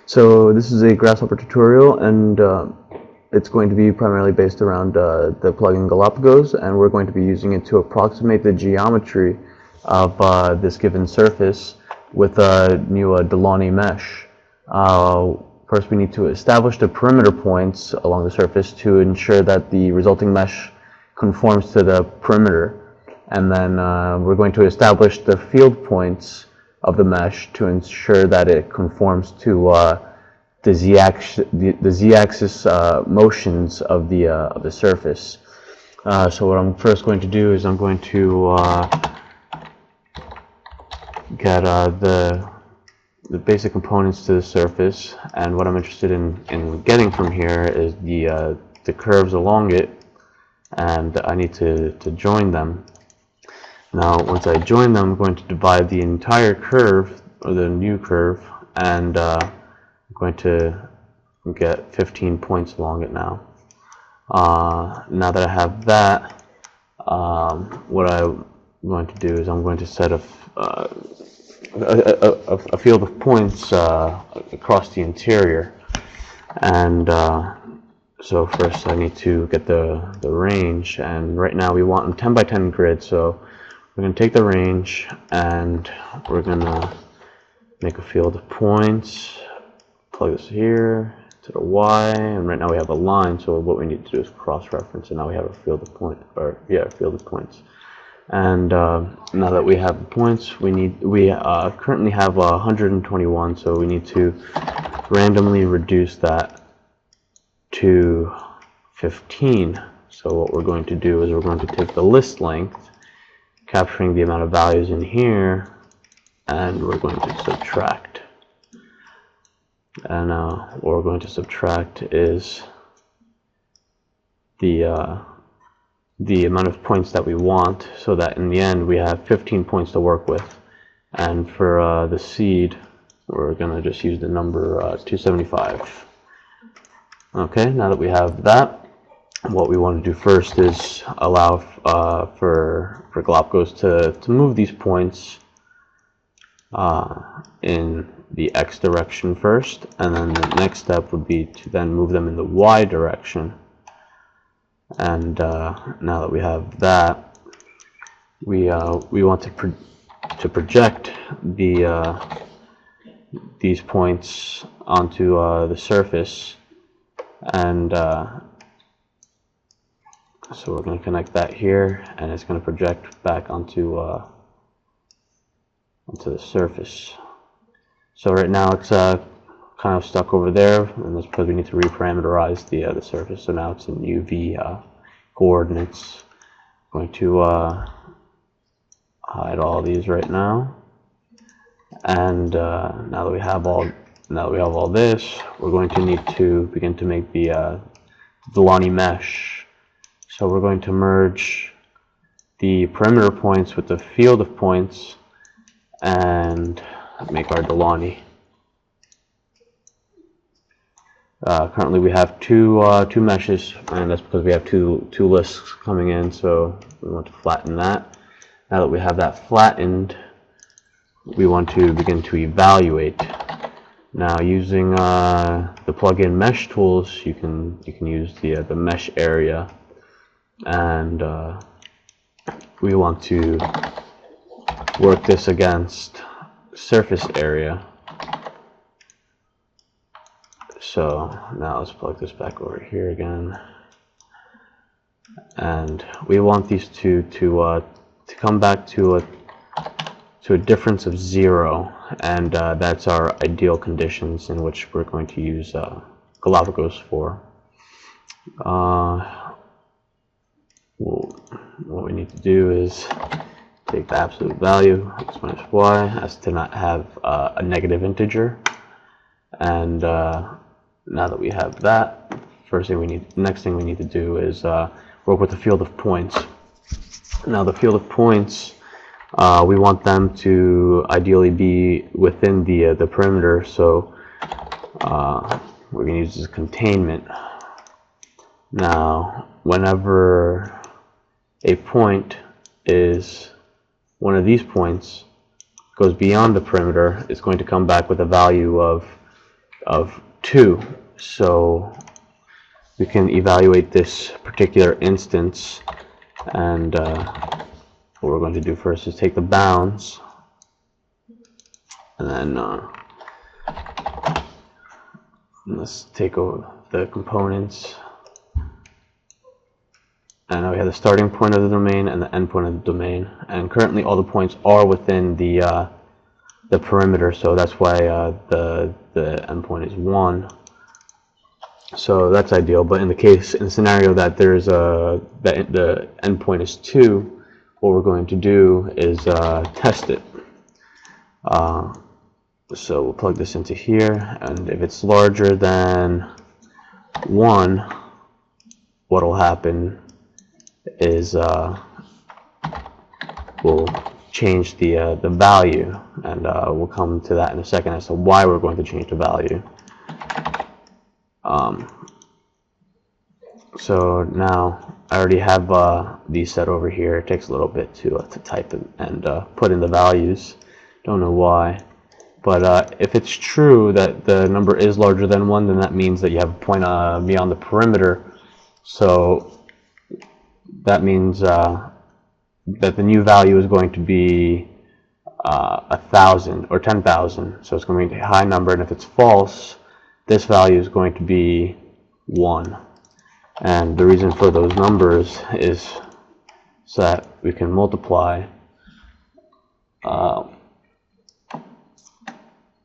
So this is a Grasshopper tutorial, and it's going to be primarily based around the plugin Galapagos, and we're going to be using it to approximate the geometry of this given surface with a new Delaunay Mesh. First we need to establish the perimeter points along the surface to ensure that the resulting mesh conforms to the perimeter, and then we're going to establish the field points of the mesh to ensure that it conforms to the z-axis motions of the surface. So what I'm first going to do is I'm going to get the basic components to the surface, and what I'm interested in getting from here is the curves along it, and I need to join them. Now, once I join them, I'm going to divide the entire curve, or the new curve, and I'm going to get 15 points along it now. Now that I have that, what I'm going to do is I'm going to set a field of points across the interior, and so first I need to get the range, and right now we want a 10 by 10 grid, so we're going to take the range and we're going to make a field of points, plug this here to the Y, and right now we have a line, so what we need to do is cross-reference, and now we have a field of points. And now that we have the points, we currently have 121, so we need to randomly reduce that to 15. So what we're going to do is we're going to take the list length, capturing the amount of values in here, and we're going to subtract. And what we're going to subtract is the amount of points that we want, so that in the end we have 15 points to work with. And for the seed, we're going to just use the number 275. Okay, now that we have that, what we want to do first is allow for Galapagos to move these points in the X direction first, and then the next step would be to then move them in the Y direction. And now that we have that, we want to project these points onto the surface, and so we're going to connect that here, and it's going to project back onto the surface. So right now it's kind of stuck over there, and that's because we need to reparameterize the surface. So now it's in UV coordinates. I'm going to hide all these right now, and now that we have all this, we're going to need to begin to make the Delaunay Mesh. So we're going to merge the perimeter points with the field of points and make our Delaunay. Currently we have two meshes, and that's because we have two lists coming in, so we want to flatten that. Now that we have that flattened, we want to begin to evaluate. Now, using the plugin mesh tools, you can use the mesh area, and we want to work this against surface area. So now let's plug this back over here again, and we want these two to come back to a difference of 0, and that's our ideal conditions in which we're going to use Galapagos for. What we need to do is take the absolute value, x minus y, as to not have a negative integer. And now that we have that, next thing we need to do is work with the field of points. Now the field of points, we want them to ideally be within the perimeter, so we're going to use this containment. Now, whenever a point is one of these points goes beyond the perimeter, it's going to come back with a value of of 2. So we can evaluate this particular instance, and what we're going to do first is take the bounds, and then let's take over the components. And now we have the starting point of the domain and the end point of the domain, and currently all the points are within the perimeter, so that's why the endpoint is 1. So that's ideal. But in the scenario that there's that the endpoint is 2, what we're going to do is test it. So we'll plug this into here, and if it's larger than 1, what will happen is we'll change the value, and we'll come to that in a second as to why we're going to change the value. So now I already have these set over here. It takes a little bit to type and put in the values. Don't know why, but if it's true that the number is larger than 1, then that means that you have a point beyond the perimeter. So that means that the new value is going to be 1,000 or 10,000. So it's going to be a high number, and if it's false, this value is going to be 1. And the reason for those numbers is so that we can multiply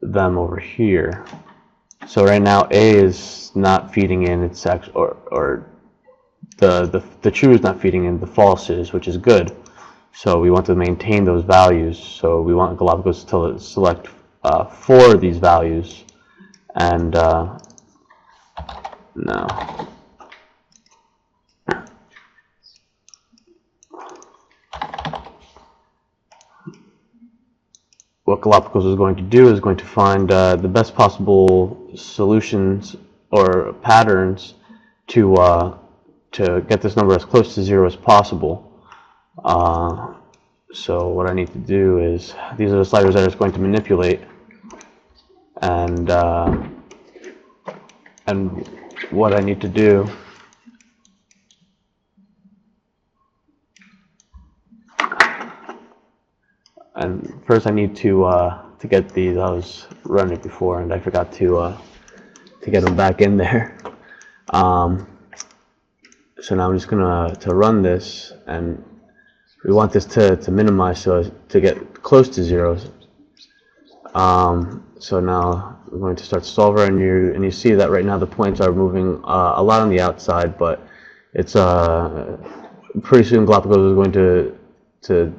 them over here. So right now A is not feeding in its or the true is not feeding in the false is, which is good. So we want to maintain those values. So we want Galapagos to select 4 of these values, and now what Galapagos is going to do is going to find the best possible solutions or patterns to get this number as close to 0 as possible. So what I need to do is, these are the sliders that it's going to manipulate, and what I need to do and first I need to get these. I was running before and I forgot to get them back in there. So now I'm just gonna run this, and we want this to minimize so as to get close to 0. So now we're going to start solver, and you see that right now the points are moving a lot on the outside, but it's pretty soon Galapagos is going to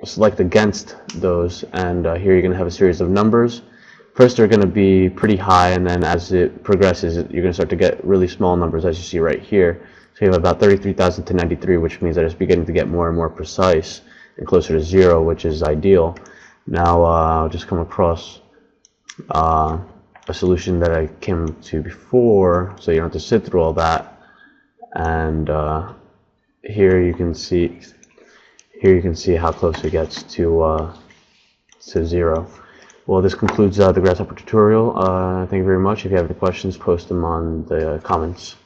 select against those, and here you're going to have a series of numbers. First they're going to be pretty high, and then as it progresses you're going to start to get really small numbers, as you see right here. So you have about 33,000 to 93, which means that it's beginning to get more and more precise and closer to 0, which is ideal. Now I'll just come across a solution that I came to before, so you don't have to sit through all that. And here you can see how close it gets to 0. Well, this concludes the Grasshopper tutorial. Thank you very much. If you have any questions, post them on the comments.